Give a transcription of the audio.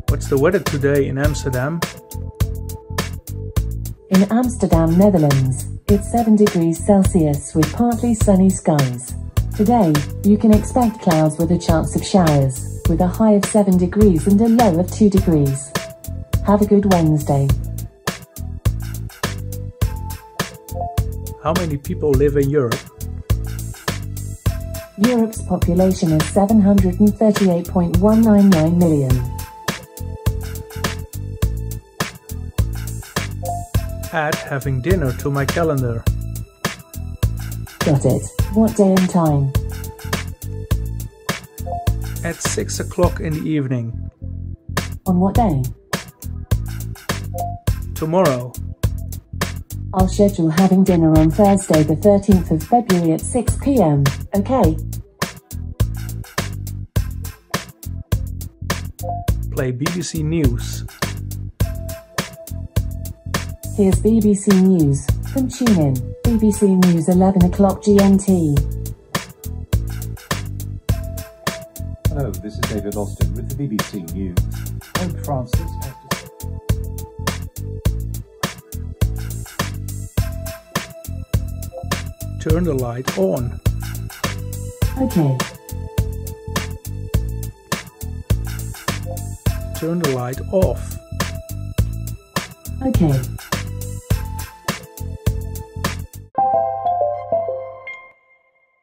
What's the weather today in Amsterdam? In Amsterdam, Netherlands, it's 7 degrees Celsius with partly sunny skies. Today, you can expect clouds with a chance of showers, with a high of 7 degrees and a low of 2 degrees. Have a good Wednesday. How many people live in Europe? Europe's population is 738.199 million. Add having dinner to my calendar. Got it. What day and time? At 6 o'clock in the evening. On what day? Tomorrow. I'll schedule having dinner on Thursday the 13th of February at 6 p.m, okay? Play BBC News. Here's BBC News from TuneIn. BBC News 11 o'clock GMT. Hello, this is David Austin with the BBC News. Pope Francis has Turn the light on. Okay. Turn the light off. Okay.